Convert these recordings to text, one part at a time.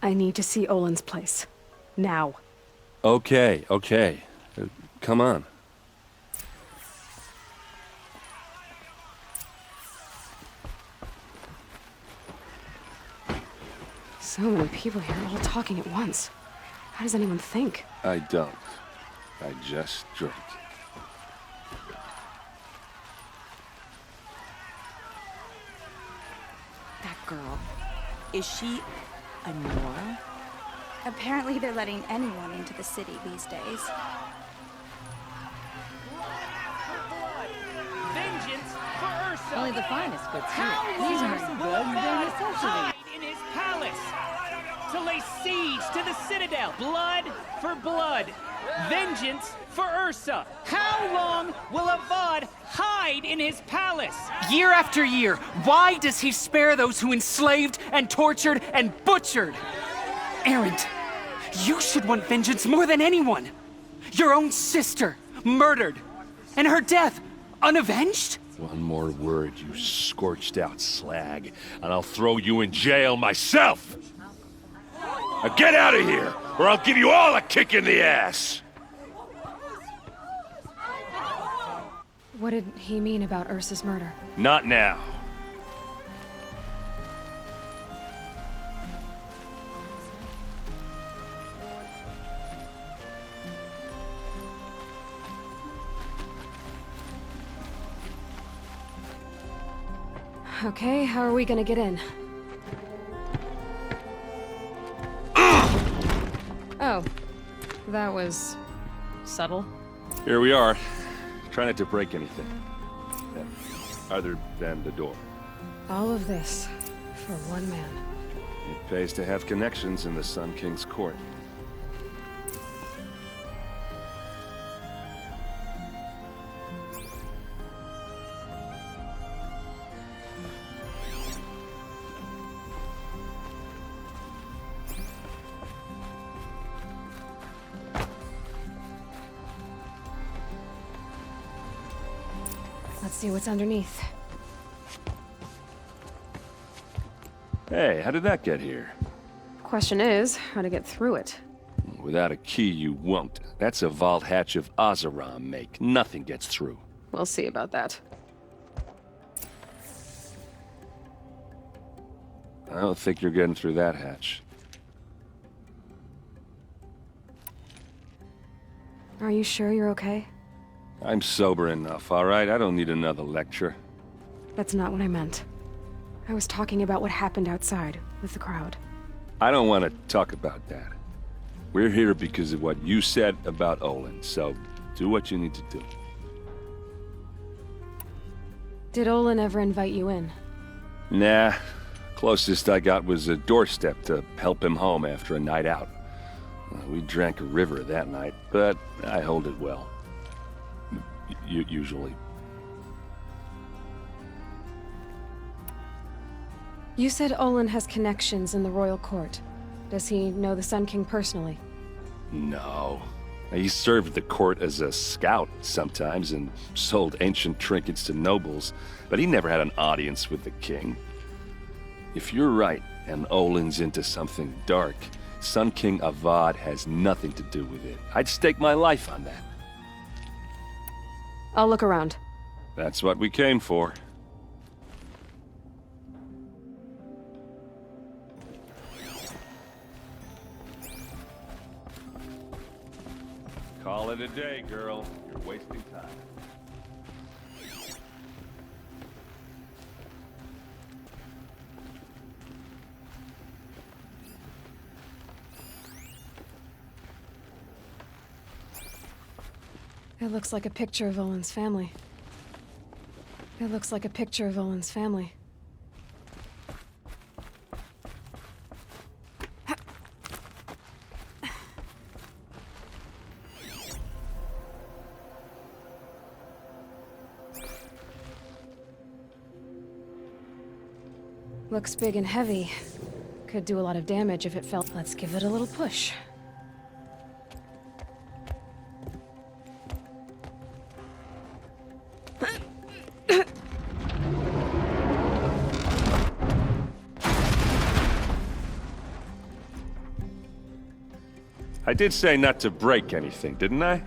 I need to see Olin's place. Now. Okay. Come on. So many people here, all talking at once. How does anyone think? I don't. I just drink. That girl. Is she a Nora? Apparently they're letting anyone into the city these days. Vengeance for Ursa! Only the finest could see How it. long These are some will drugs Avad and necessities. hide in his palace to lay siege to the citadel? Blood for blood. Vengeance for Ursa. How long will Avad hide in his palace? Year after year, why does he spare those who enslaved and tortured and butchered? Erend, you should want vengeance more than anyone. Your own sister, murdered, and her death, unavenged? One more word, you scorched out slag, and I'll throw you in jail myself! Now get out of here, or I'll give you all a kick in the ass! What did he mean about Ursa's murder? Not now. Okay, how are we gonna get in? Oh, that was subtle. Here we are. Try not to break anything. Other than the door. All of this for one man. It pays to have connections in the Sun King's court. Let's see what's underneath. Hey, how did that get here? Question is, how to get through it. Without a key, you won't. That's a vault hatch of Oseram make. Nothing gets through. We'll see about that. I don't think you're getting through that hatch. Are you sure you're okay? I'm sober enough, all right? I don't need another lecture. That's not what I meant. I was talking about what happened outside, with the crowd. I don't want to talk about that. We're here because of what you said about Olin, so do what you need to do. Did Olin ever invite you in? Nah. Closest I got was a doorstep to help him home after a night out. We drank a river that night, but I hold it well. Usually. You said Olin has connections in the royal court. Does he know the Sun King personally? No. He served the court as a scout sometimes and sold ancient trinkets to nobles, but he never had an audience with the king. If you're right, and Olin's into something dark, Sun King Avad has nothing to do with it. I'd stake my life on that. I'll look around. That's what we came for. Call it a day, girl. You're wasting time. It looks like a picture of Olin's family. It looks like a picture of Olin's family. Looks big and heavy. Could do a lot of damage if it fell. Let's give it a little push. I did say not to break anything, didn't I?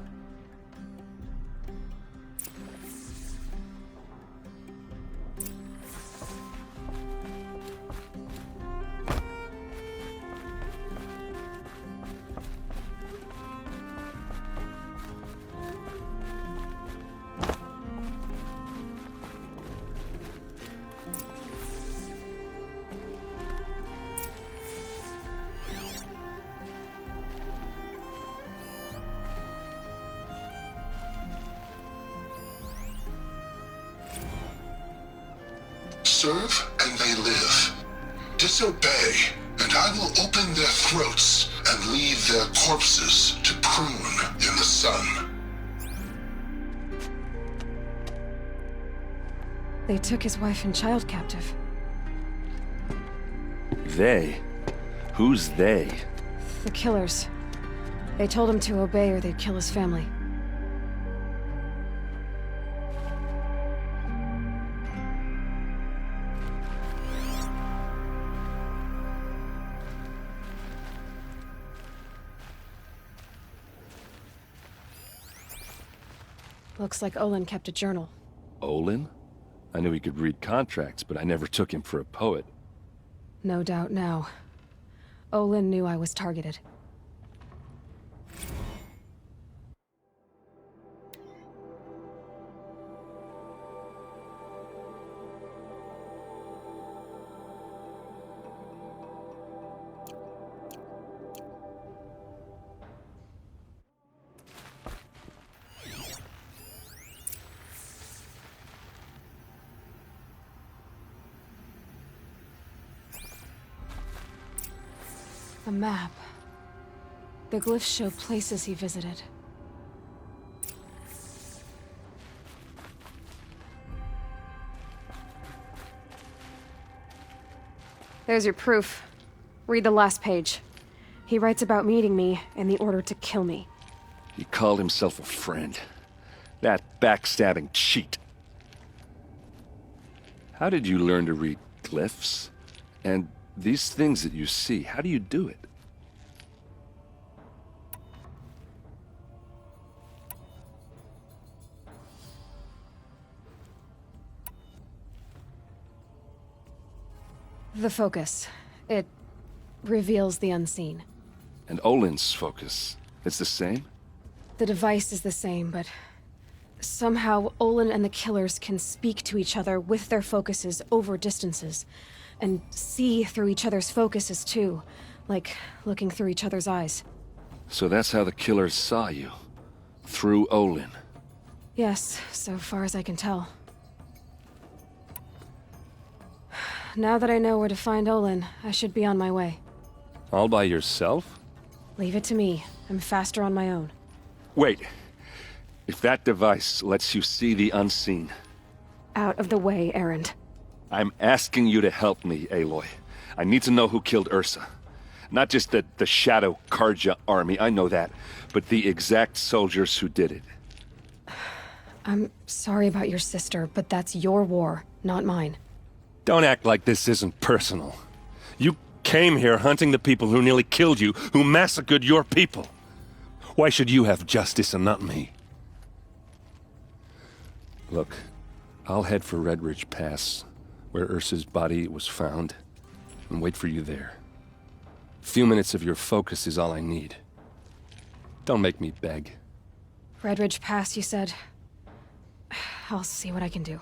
Serve and they live. Disobey, and I will open their throats and leave their corpses to prune in the sun. They took his wife and child captive. They? Who's they? The killers. They told him to obey or they'd kill his family. Looks like Olin kept a journal. Olin? I knew he could read contracts, but I never took him for a poet. No doubt now. Olin knew I was targeted. A map. The glyphs show places he visited. There's your proof. Read the last page. He writes about meeting me and the order to kill me. He called himself a friend. That backstabbing cheat. How did you learn to read glyphs? And these things that you see, how do you do it? The focus. It reveals the unseen. And Olin's focus, it's the same? The device is the same, but somehow Olin and the killers can speak to each other with their focuses over distances, and see through each other's focuses too, like looking through each other's eyes. So that's how the killers saw you? Through Olin? Yes, so far as I can tell. Now that I know where to find Olin, I should be on my way. All by yourself? Leave it to me. I'm faster on my own. Wait. If that device lets you see the unseen... Out of the way, errand. I'm asking you to help me, Aloy. I need to know who killed Ursa. Not just the Shadow Karja army, I know that, but the exact soldiers who did it. I'm sorry about your sister, but that's your war, not mine. Don't act like this isn't personal. You came here hunting the people who nearly killed you, who massacred your people. Why should you have justice and not me? Look, I'll head for Red Ridge Pass, where Ursa's body was found, and wait for you there. A few minutes of your focus is all I need. Don't make me beg. Red Ridge Pass, you said? I'll see what I can do.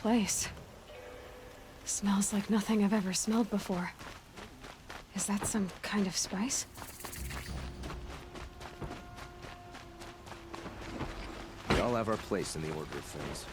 place. Smells like nothing I've ever smelled before. Is that some kind of spice? We all have our place in the order of things.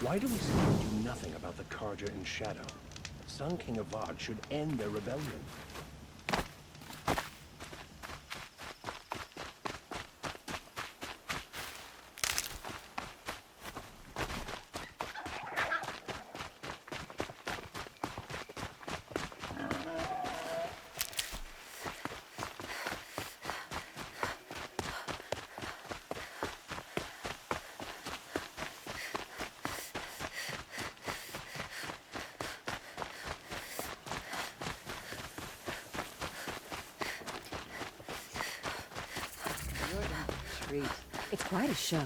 Why do we simply do nothing about the Carja in Shadow? Sun King Avad should end their rebellion. It's quite a show.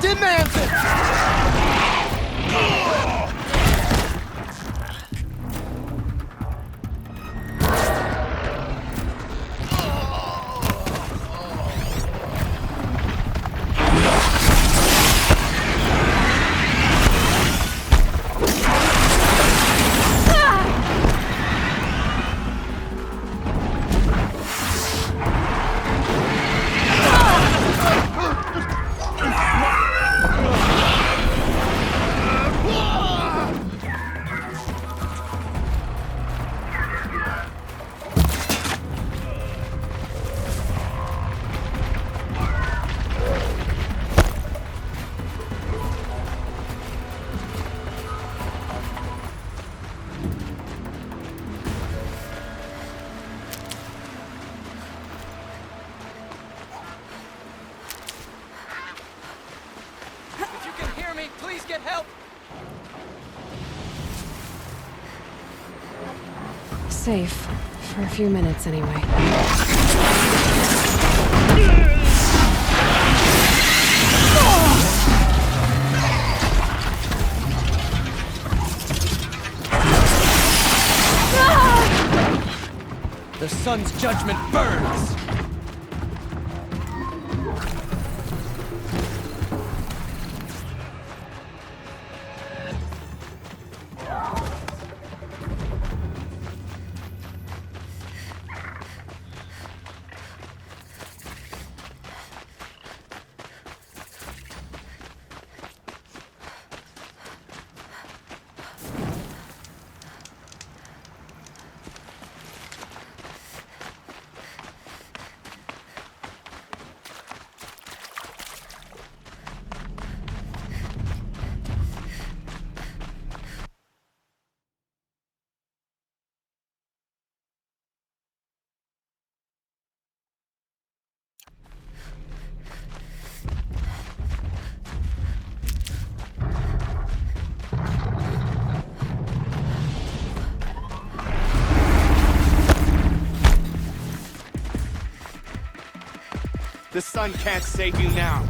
Demands it! Please get help! Safe. For a few minutes, anyway. The sun's judgment burns! The sun can't save you now.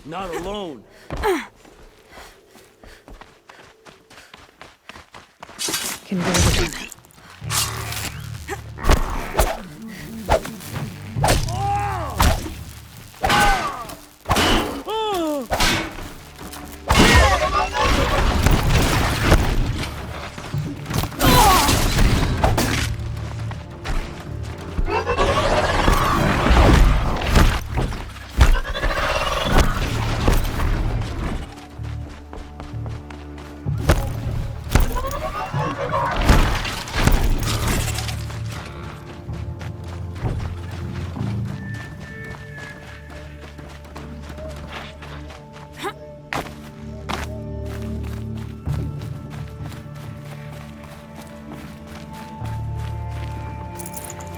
Not alone. Can do it again.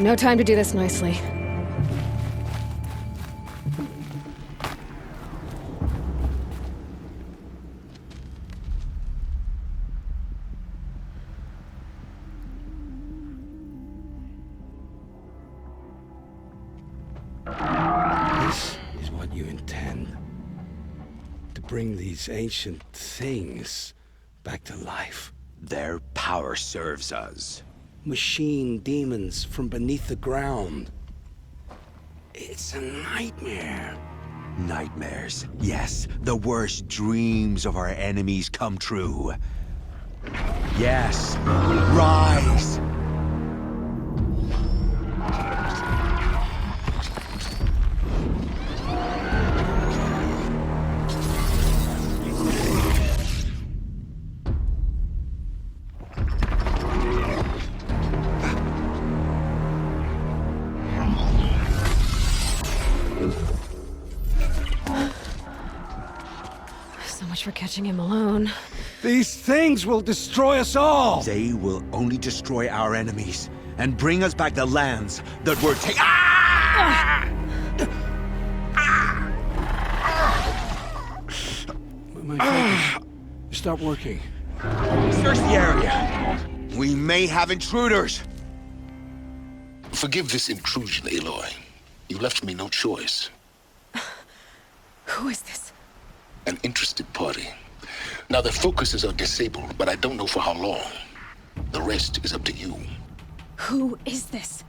No time to do this nicely. This is what you intend. To bring these ancient things back to life. Their power serves us. Machine demons from beneath the ground. It's a nightmare. Nightmares. Yes, the worst dreams of our enemies come true. Yes, rise! So much for catching him alone. These things will destroy us all! They will only destroy our enemies and bring us back the lands that were taken. Ah! My focus. Stop working. Search the area. We may have intruders. Forgive this intrusion, Aloy. You left me no choice. Who is this? An interested party. Now their focuses are disabled, but I don't know for how long. The rest is up to you. Who is this?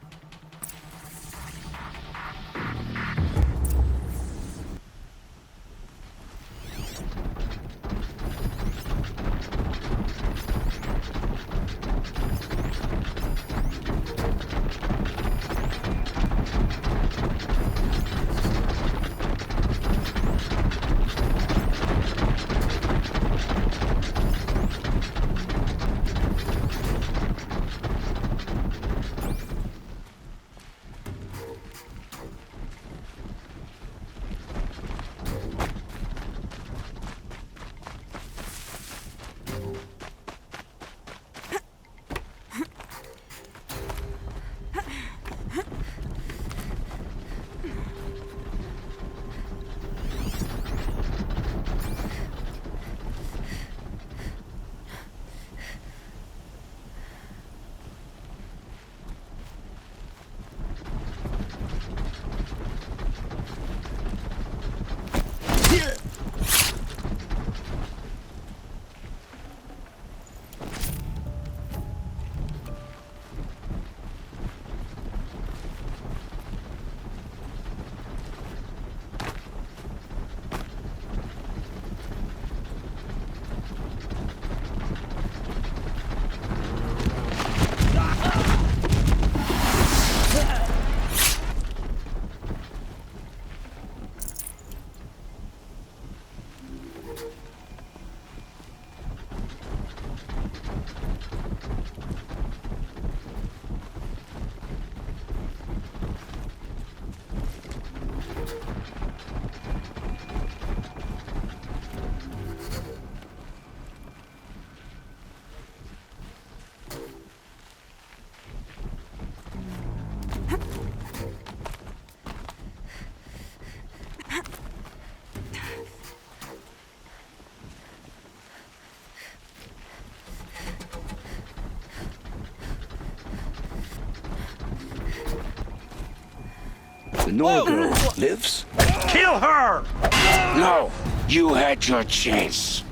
Norgirl lives? Kill her! No! You had your chance.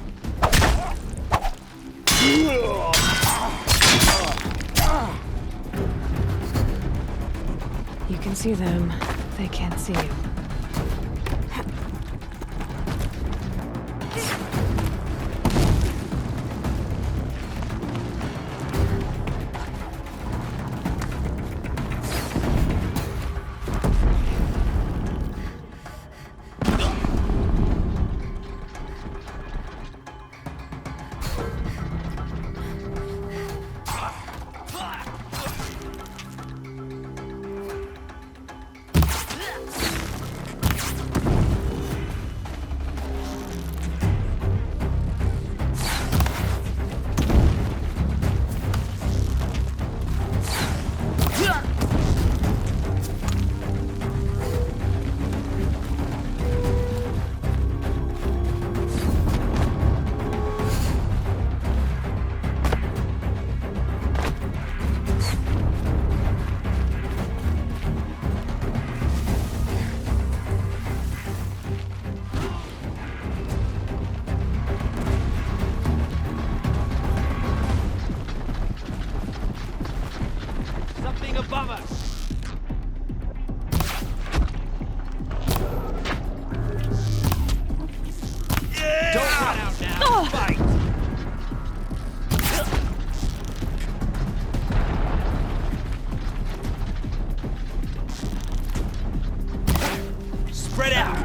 You can see them, they can't see you. Something above us. Don't run out now. Fight. Spread out.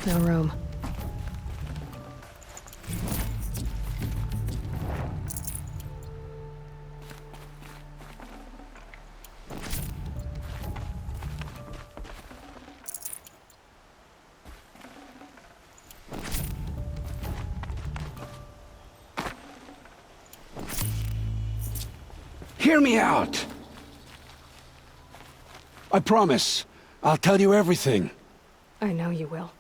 No room. Hear me out! I promise. I'll tell you everything. I know you will.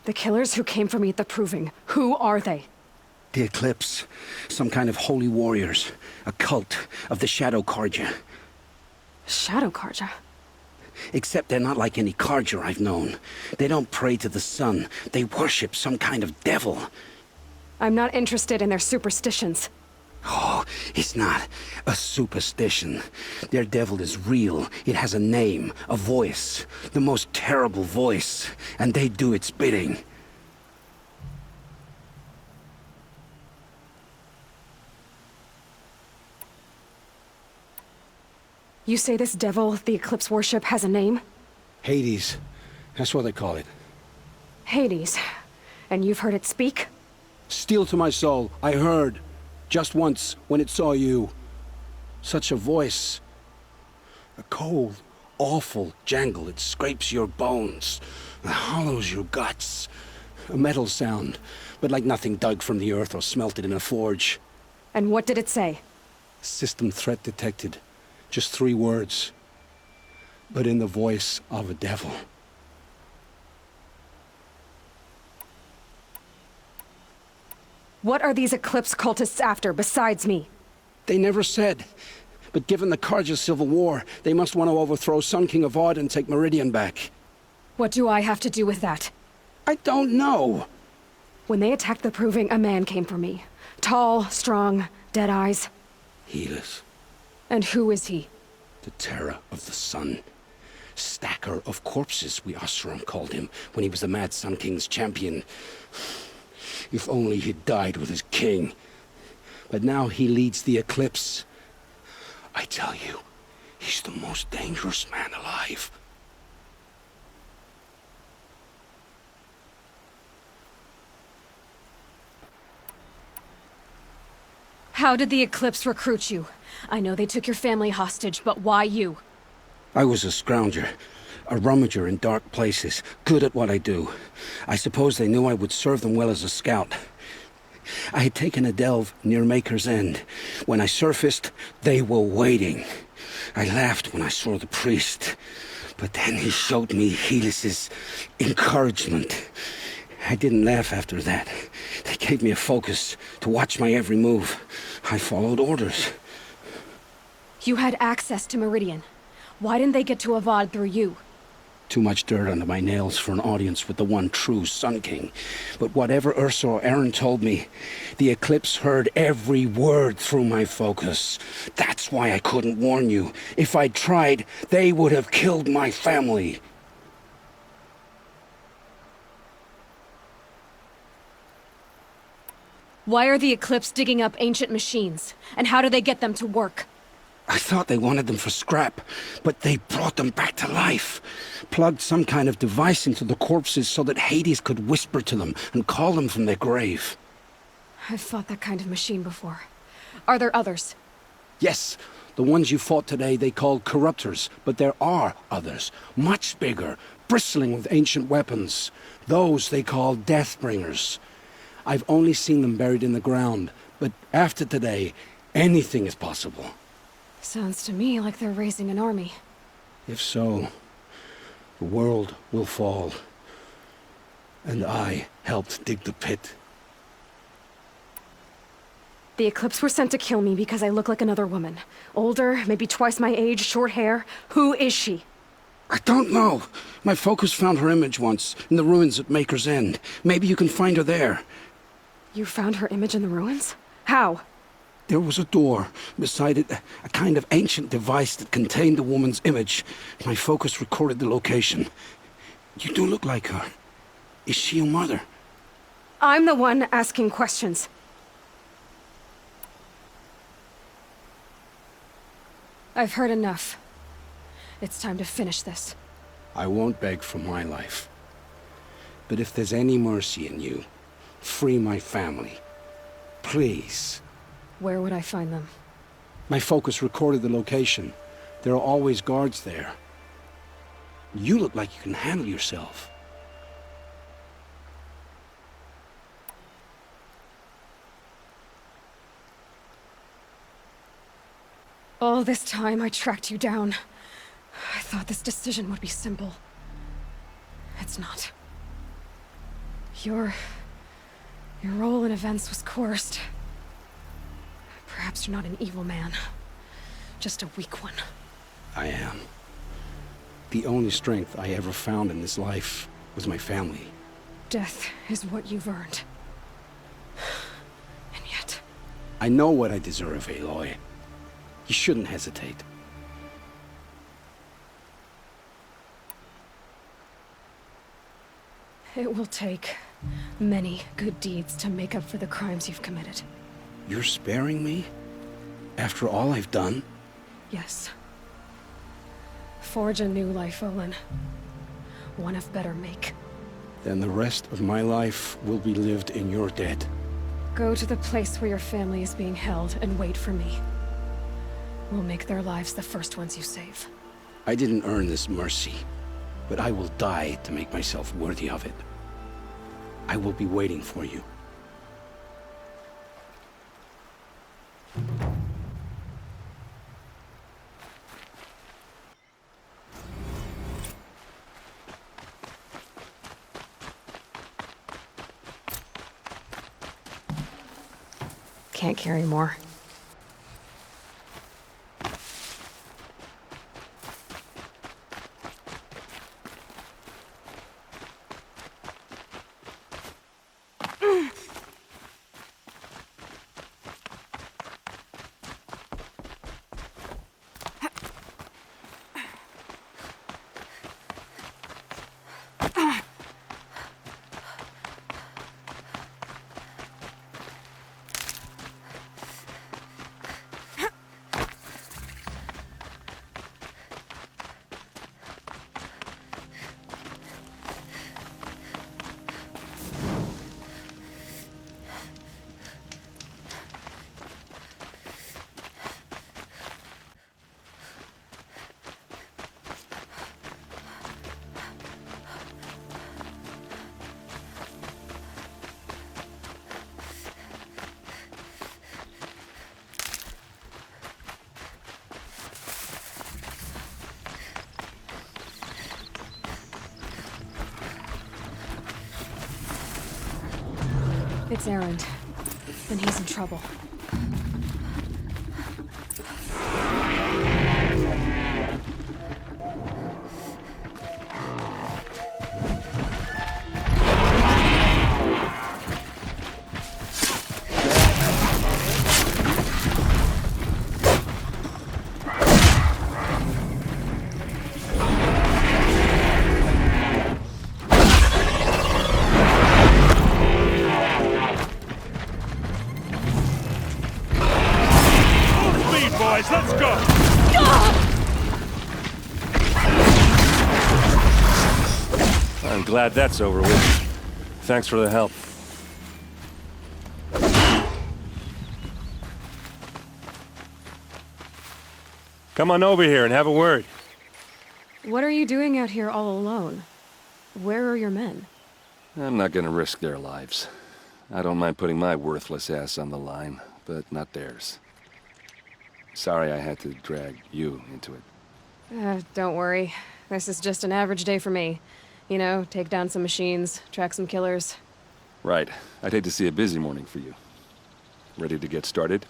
The killers who came for me at the Proving, who are they? The Eclipse. Some kind of holy warriors. A cult of the Shadow Carja. Shadow Carja? Except they're not like any Carja I've known. They don't pray to the sun. They worship some kind of devil. I'm not interested in their superstitions. Oh, it's not a superstition. Their devil is real. It has a name, a voice. The most terrible voice. And they do its bidding. You say this devil the Eclipse worship has a name? Hades. That's what they call it. Hades. And you've heard it speak? Steel to my soul. I heard. Just once, when it saw you. Such a voice. A cold, awful jangle. It scrapes your bones. It hollows your guts. A metal sound, but like nothing dug from the earth or smelted in a forge. And what did it say? System threat detected. Just 3 words. But in the voice of a devil. What are these Eclipse cultists after, besides me? They never said. But given the Carja civil war, they must want to overthrow Sun King Avad and take Meridian back. What do I have to do with that? I don't know. When they attacked the Proving, a man came for me. Tall, strong, dead eyes. Helis. And who is he? The terror of the sun. Stacker of corpses, we Osram called him, when he was the Mad Sun King's champion. If only he'd died with his king. But now he leads the Eclipse. I tell you, he's the most dangerous man alive. How did the Eclipse recruit you? I know they took your family hostage, but why you? I was a scrounger. A rummager in dark places, good at what I do. I suppose they knew I would serve them well as a scout. I had taken a delve near Maker's End. When I surfaced, they were waiting. I laughed when I saw the priest, but then he showed me Helis's encouragement. I didn't laugh after that. They gave me a focus to watch my every move. I followed orders. You had access to Meridian. Why didn't they get to Avad through you? Too much dirt under my nails for an audience with the one true Sun King. But whatever Ursa or Aaron told me, the Eclipse heard every word through my focus. That's why I couldn't warn you. If I'd tried, they would have killed my family. Why are the Eclipse digging up ancient machines? And how do they get them to work? I thought they wanted them for scrap, but they brought them back to life. Plugged some kind of device into the corpses so that Hades could whisper to them and call them from their grave. I've fought that kind of machine before. Are there others? Yes, the ones you fought today they called corruptors, but there are others, much bigger, bristling with ancient weapons. Those they call Deathbringers. I've only seen them buried in the ground, but after today, anything is possible. Sounds to me like they're raising an army. If so, the world will fall. And I helped dig the pit. The Eclipse were sent to kill me because I look like another woman. Older, maybe twice my age, short hair. Who is she? I don't know. My focus found her image once, in the ruins at Maker's End. Maybe you can find her there. You found her image in the ruins? How? There was a door. Beside it, a kind of ancient device that contained the woman's image. My focus recorded the location. You do look like her. Is she your mother? I'm the one asking questions. I've heard enough. It's time to finish this. I won't beg for my life. But if there's any mercy in you, free my family. Please. Where would I find them? My focus recorded the location. There are always guards there. You look like you can handle yourself. All this time I tracked you down. I thought this decision would be simple. It's not. Your role in events was coerced. Perhaps you're not an evil man. Just a weak one. I am. The only strength I ever found in this life was my family. Death is what you've earned. And yet... I know what I deserve, Aloy. You shouldn't hesitate. It will take many good deeds to make up for the crimes you've committed. You're sparing me? After all I've done? Yes. Forge a new life, Olin. One of better make. Then the rest of my life will be lived in your debt. Go to the place where your family is being held and wait for me. We'll make their lives the first ones you save. I didn't earn this mercy, but I will die to make myself worthy of it. I will be waiting for you. Can't carry more. It's Erend, and he's in trouble. Let's go! I'm glad that's over with. Thanks for the help. Come on over here and have a word. What are you doing out here all alone? Where are your men? I'm not gonna risk their lives. I don't mind putting my worthless ass on the line, but not theirs. Sorry I had to drag you into it. Don't worry. This is just an average day for me. You know, take down some machines, track some killers. Right. I'd hate to see a busy morning for you. Ready to get started?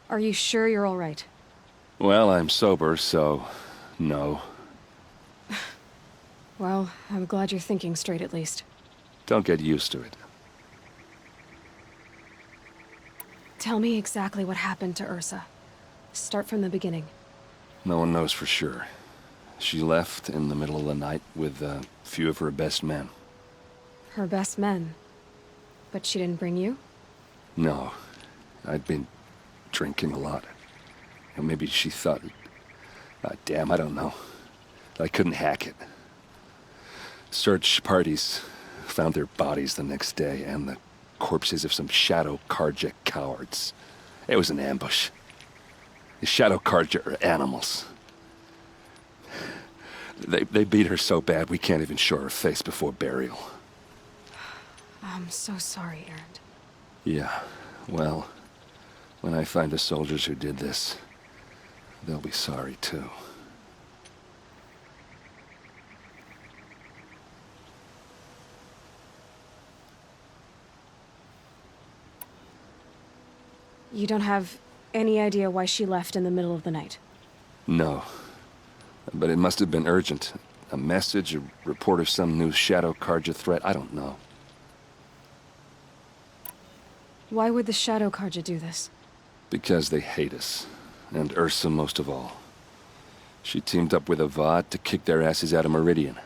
Are you sure you're all right? Well, I'm sober, so no. Well, I'm glad you're thinking straight at least. Don't get used to it. Tell me exactly what happened to Ursa. Start from the beginning. No one knows for sure. She left in the middle of the night with a few of her best men. Her best men? But she didn't bring you? No. I'd been drinking a lot. And maybe she thought... damn, I don't know. I couldn't hack it. Search parties found their bodies the next day and the corpses of some Shadow Karja cowards. It was an ambush. The Shadow Karja are animals. They beat her so bad we can't even show her face before burial. I'm so sorry, Aaron. Yeah, well, when I find the soldiers who did this, they'll be sorry too. You don't have any idea why she left in the middle of the night? No. But it must have been urgent. A message, a report of some new Shadow Carja threat, I don't know. Why would the Shadow Carja do this? Because they hate us. And Ursa most of all. She teamed up with Avad to kick their asses out of Meridian.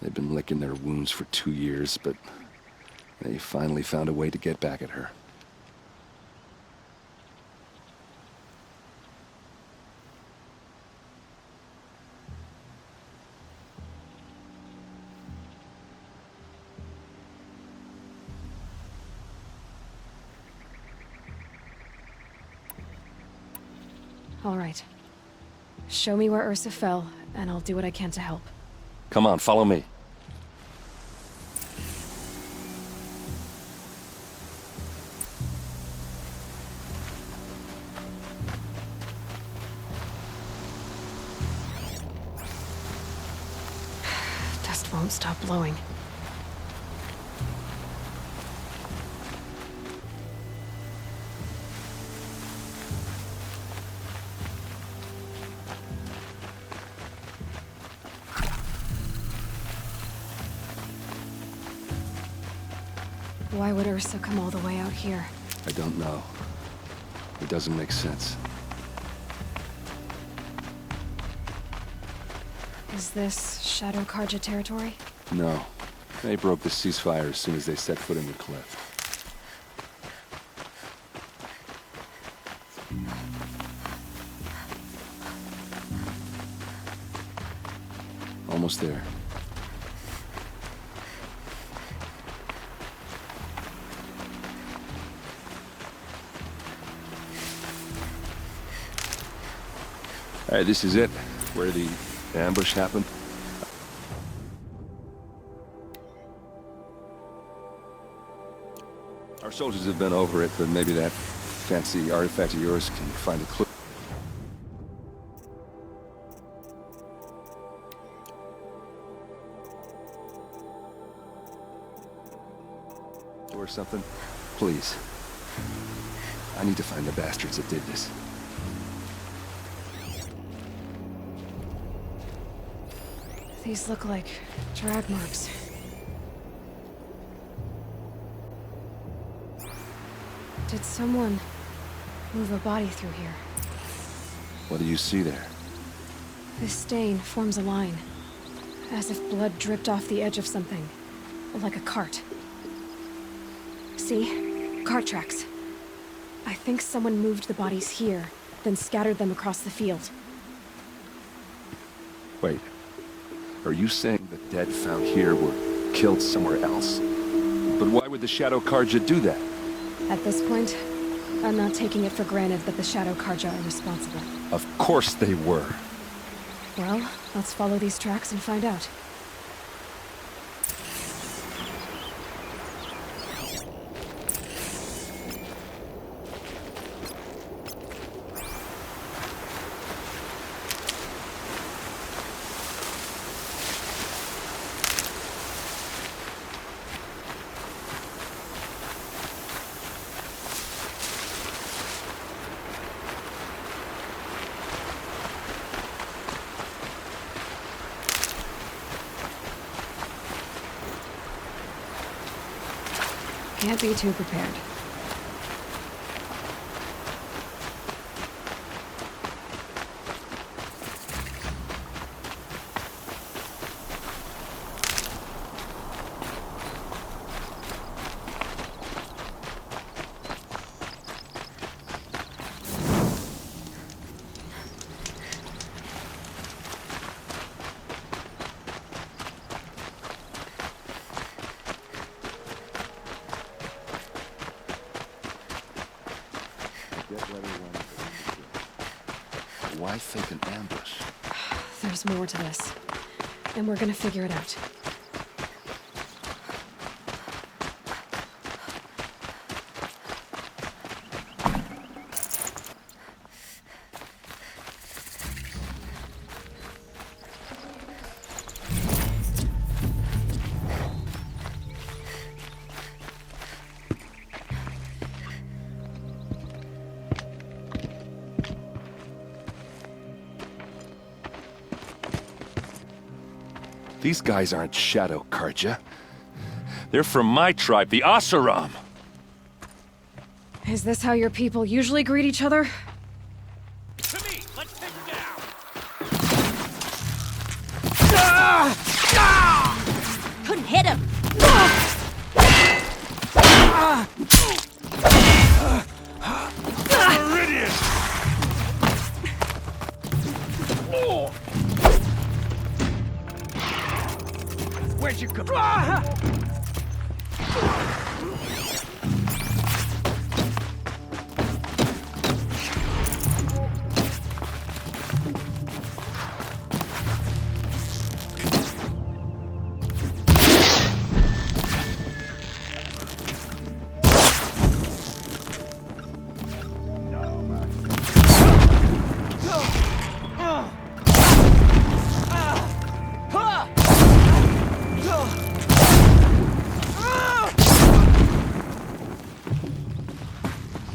They've been licking their wounds for 2 years, but they finally found a way to get back at her. All right. Show me where Ursa fell, and I'll do what I can to help. Come on, follow me. Dust won't stop blowing. Why would Ursa come all the way out here? I don't know. It doesn't make sense. Is this Shadow Carja territory? No. They broke the ceasefire as soon as they set foot in the cliff. Almost there. All right, this is it, where the ambush happened. Our soldiers have been over it, but maybe that fancy artifact of yours can find a clue. Or something? Please. I need to find the bastards that did this. These look like drag marks. Did someone move a body through here? What do you see there? This stain forms a line, as if blood dripped off the edge of something, like a cart. See? Cart tracks. I think someone moved the bodies here, then scattered them across the field. Wait. Are you saying the dead found here were killed somewhere else? But why would the Shadow Carja do that? At this point, I'm not taking it for granted that the Shadow Carja are responsible. Of course they were. Well, let's follow these tracks and find out. Can't be too prepared. Why fake an ambush? There's more to this, and we're gonna figure it out. These guys aren't Shadow Karja. They're from my tribe, the Oseram. Is this how your people usually greet each other? To me, let's take him down. Couldn't hit him. Meridian! Where'd you go?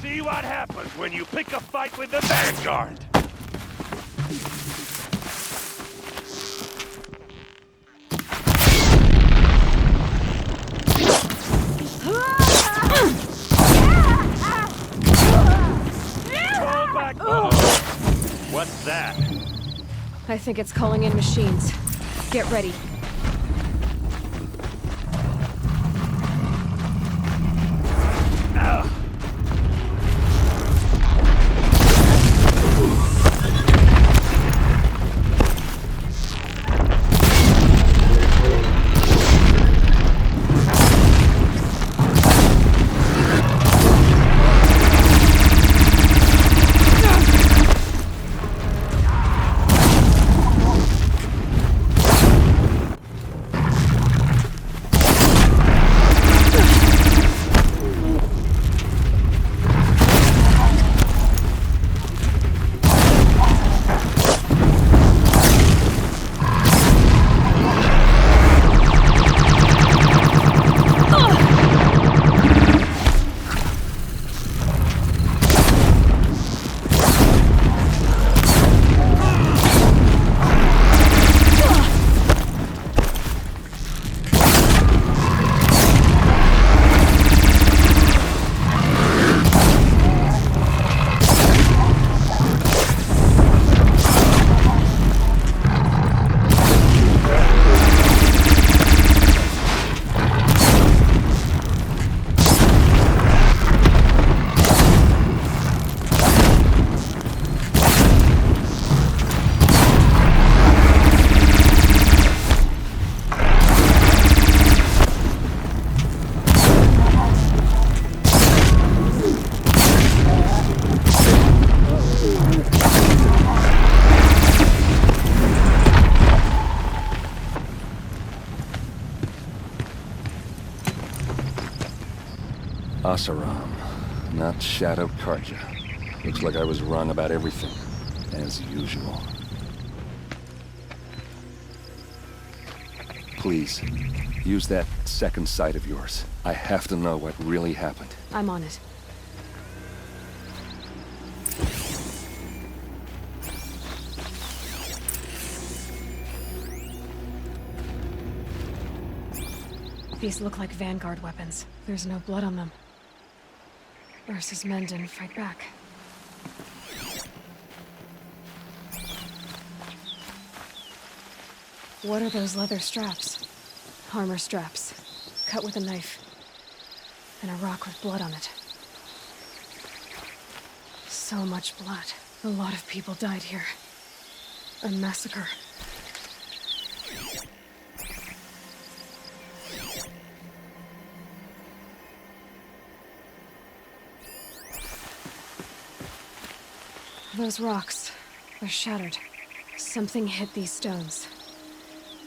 See what happens when you pick a fight with the Vanguard! Fall back! What's that? I think it's calling in machines. Get ready. Oseram, not Shadow Karja. Looks like I was wrong about everything, as usual. Please, use that second sight of yours. I have to know what really happened. I'm on it. These look like Vanguard weapons. There's no blood on them. Ursa's men didn't fight back. What are those leather straps? Armor straps, cut with a knife. And a rock with blood on it. So much blood. A lot of people died here. A massacre. Those rocks, they're shattered. Something hit these stones.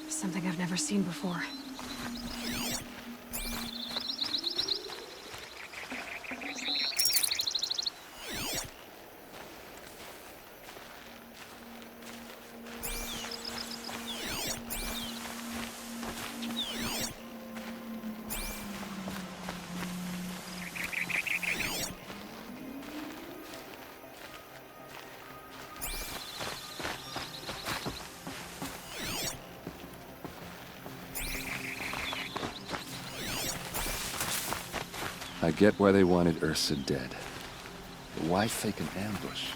Something I've never seen before. I get why they wanted Ursa dead. But why fake an ambush?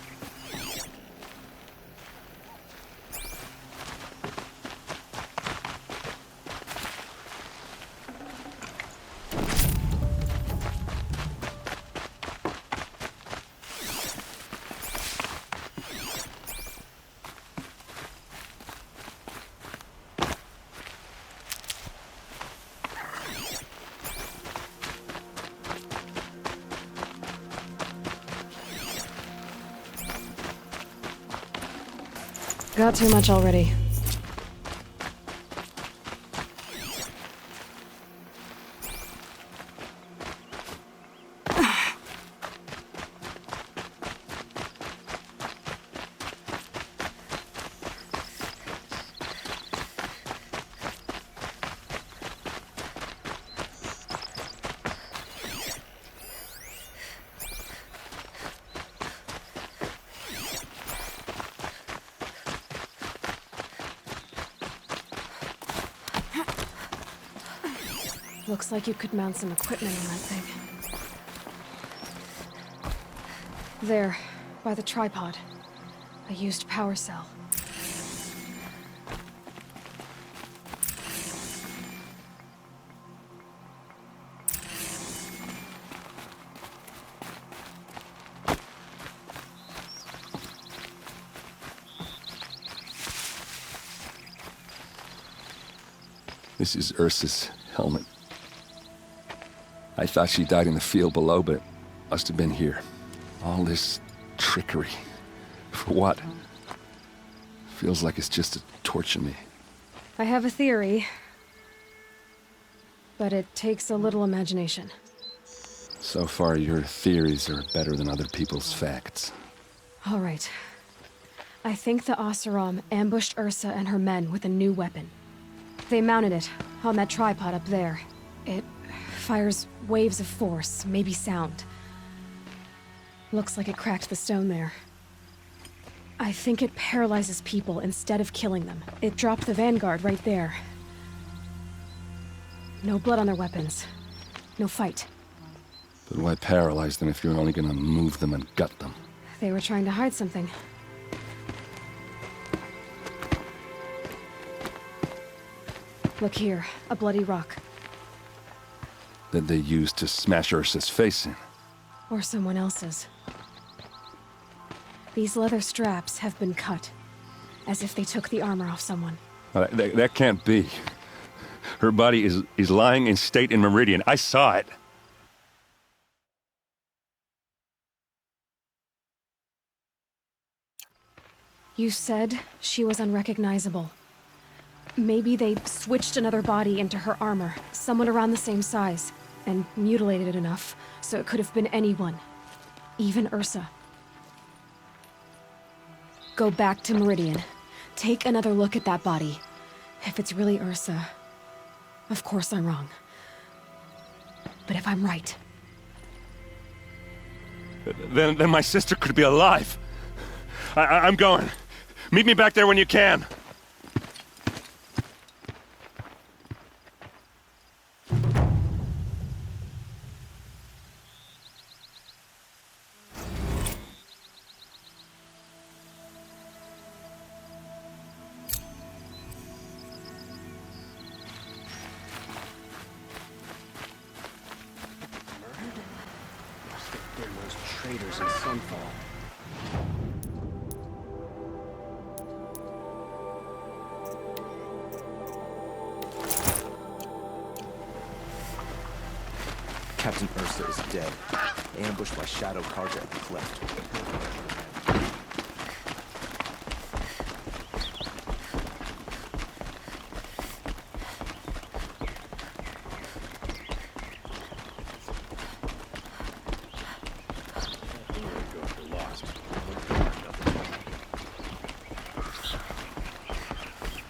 Got too much already. Looks like you could mount some equipment on that thing. There, by the tripod. A used power cell. This is Ursa's helmet. I thought she died in the field below, but it must have been here. All this trickery. For what? Feels like it's just to torture me. I have a theory, but it takes a little imagination. So far, your theories are better than other people's facts. All right. I think the Oseram ambushed Ursa and her men with a new weapon. They mounted it on that tripod up there. It fires waves of force, maybe sound. Looks like it cracked the stone there. I think it paralyzes people instead of killing them. It dropped the vanguard right there. No blood on their weapons. No fight. But why paralyze them if you're only gonna move them and gut them? They were trying to hide something. Look here, a bloody rock. That they used to smash Ursa's face in. Or someone else's. These leather straps have been cut, as if they took the armor off someone. That can't be. Her body is lying in state in Meridian. I saw it. You said she was unrecognizable. Maybe they switched another body into her armor, someone around the same size, and mutilated it enough so it could have been anyone. Even Ursa. Go back to Meridian. Take another look at that body. If it's really Ursa, of course I'm wrong. But if I'm right... Then my sister could be alive. I'm going. Meet me back there when you can. Traitors in Sunfall. Captain Ursa is dead, ambushed by Shadow Carja at the cleft.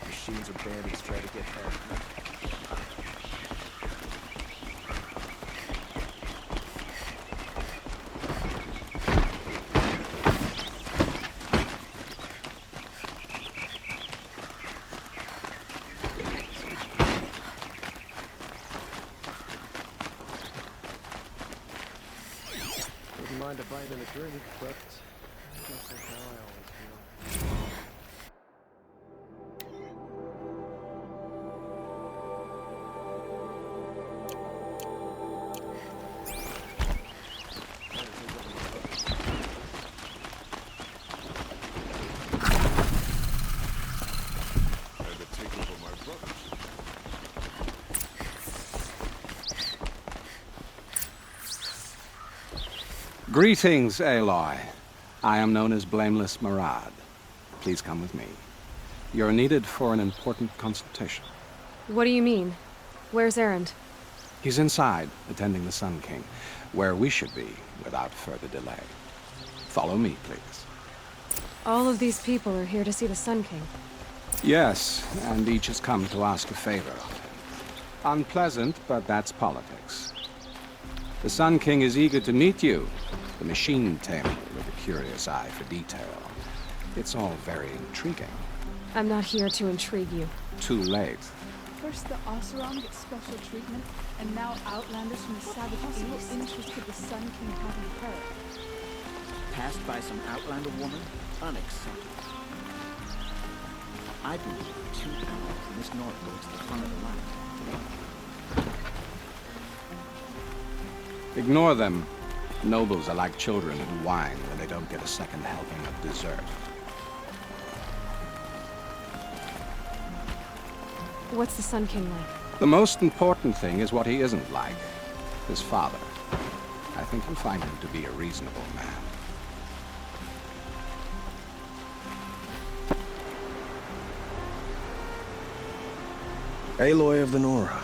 Machines or bandits try to get help. buy them a drink, but that's not how I always feel. Greetings, Aloy. I am known as Blameless Murad. Please come with me. You're needed for an important consultation. What do you mean? Where's Erend? He's inside, attending the Sun King, where we should be without further delay. Follow me, please. All of these people are here to see the Sun King. Yes, and each has come to ask a favor of him. Unpleasant, but that's politics. The Sun King is eager to meet you, the machine tamer with a curious eye for detail. It's all very intriguing. I'm not here to intrigue you. Too late. First the Oseram gets special treatment, and now Outlanders from the Savage Evil interested the Sun King having her. Passed by some Outlander woman? Unacceptable. I've been here 2 hours, and this North goes to the front of the line. Ignore them. Nobles are like children who whine when they don't get a second helping of dessert. What's the Sun King like? The most important thing is what he isn't like. His father. I think you'll find him to be a reasonable man. Aloy of the Nora.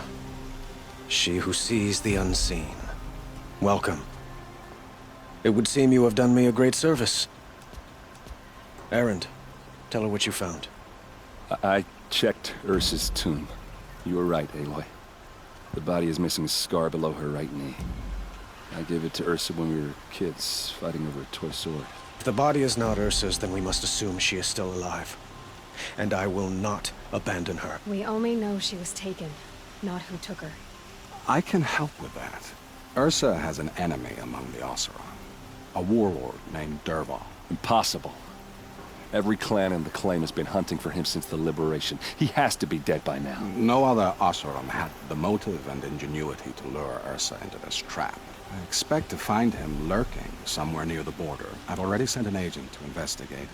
She who sees the unseen. Welcome. It would seem you have done me a great service. Erend, tell her what you found. I checked Ursa's tomb. You were right, Aloy. The body is missing a scar below her right knee. I gave it to Ursa when we were kids, fighting over a toy sword. If the body is not Ursa's, then we must assume she is still alive. And I will not abandon her. We only know she was taken, not who took her. I can help with that. Ursa has an enemy among the Oseram. A warlord named Dervahl. Impossible. Every clan in the claim has been hunting for him since the liberation. He has to be dead by now. No other Oseram had the motive and ingenuity to lure Ursa into this trap. I expect to find him lurking somewhere near the border. I've already sent an agent to investigate.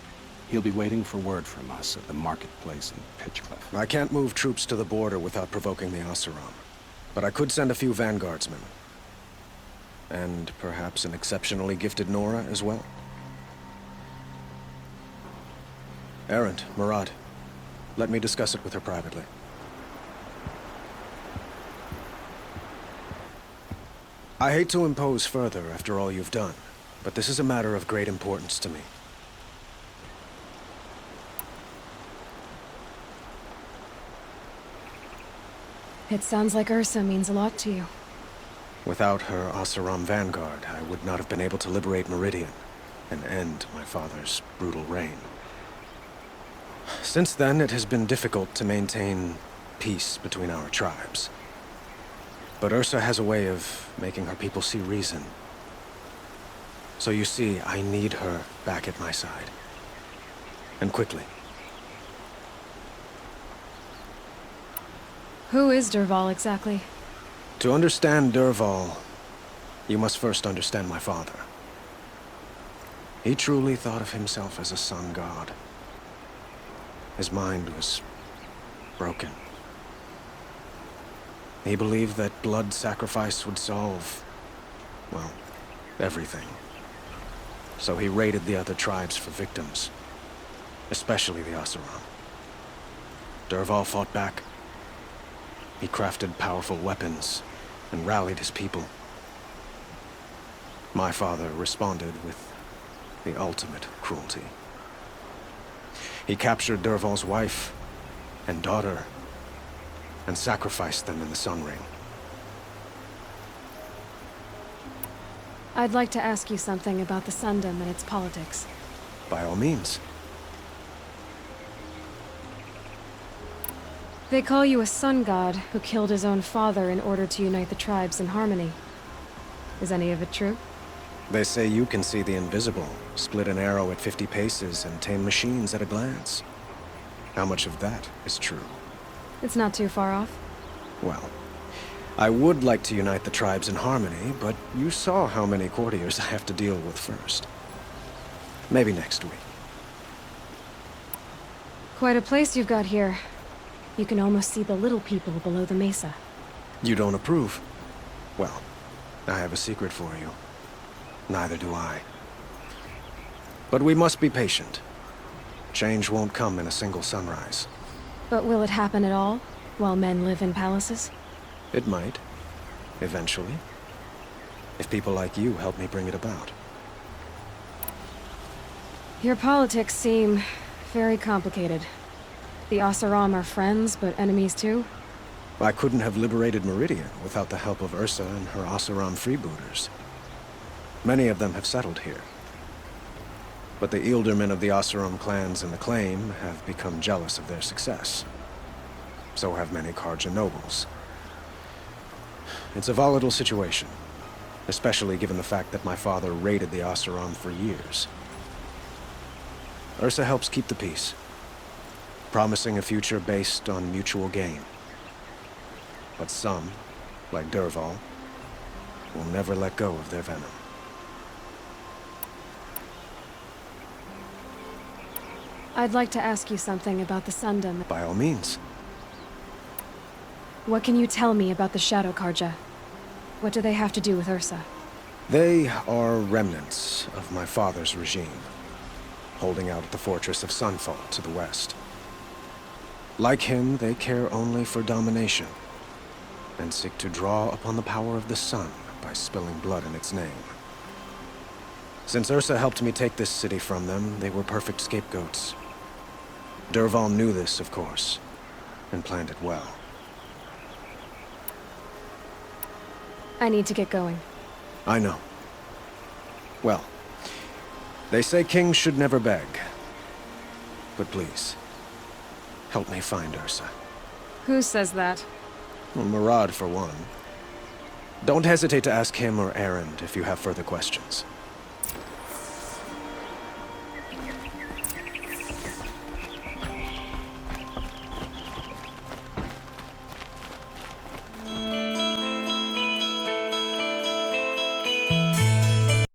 He'll be waiting for word from us at the marketplace in Pitchcliff. I can't move troops to the border without provoking the Oseram. But I could send a few vanguardsmen. And perhaps an exceptionally gifted Nora as well. Erend, Murad, let me discuss it with her privately. I hate to impose further after all you've done, but this is a matter of great importance to me. It sounds like Ursa means a lot to you. Without her Oseram vanguard, I would not have been able to liberate Meridian and end my father's brutal reign. Since then, it has been difficult to maintain peace between our tribes. But Ursa has a way of making her people see reason. So you see, I need her back at my side. And quickly. Who is Dervahl exactly? To understand Dervahl, you must first understand my father. He truly thought of himself as a sun god. His mind was broken. He believed that blood sacrifice would solve, well, everything. So he raided the other tribes for victims, especially the Oseram. Dervahl fought back. He crafted powerful weapons and rallied his people. My father responded with the ultimate cruelty. He captured Dervahl's wife and daughter and sacrificed them in the Sun Ring. I'd like to ask you something about the Sundom and its politics. By all means. They call you a sun god who killed his own father in order to unite the tribes in harmony. Is any of it true? They say you can see the invisible, split an arrow at 50 paces, and tame machines at a glance. How much of that is true? It's not too far off. Well, I would like to unite the tribes in harmony, but you saw how many courtiers I have to deal with first. Maybe next week. Quite a place you've got here. You can almost see the little people below the mesa. You don't approve? Well, I have a secret for you. Neither do I. But we must be patient. Change won't come in a single sunrise. But will it happen at all, while men live in palaces? It might. Eventually. If people like you help me bring it about. Your politics seem very complicated. The Oseram are friends, but enemies too? I couldn't have liberated Meridian without the help of Ursa and her Oseram freebooters. Many of them have settled here. But the Ealdormen of the Oseram clans in the Claim have become jealous of their success. So have many Karja nobles. It's a volatile situation, especially given the fact that my father raided the Oseram for years. Ursa helps keep the peace, promising a future based on mutual gain. But some, like Dervahl, will never let go of their venom. I'd like to ask you something about the Sundom. By all means. What can you tell me about the Shadow Karja? What do they have to do with Ursa? They are remnants of my father's regime, holding out at the fortress of Sunfall to the west. Like him, they care only for domination, and seek to draw upon the power of the sun by spilling blood in its name. Since Ursa helped me take this city from them, they were perfect scapegoats. Dervahl knew this, of course, and planned it well. I need to get going. I know. Well, they say kings should never beg. But please, help me find Ursa. Who says that? Well, Murad, for one. Don't hesitate to ask him or Erend if you have further questions.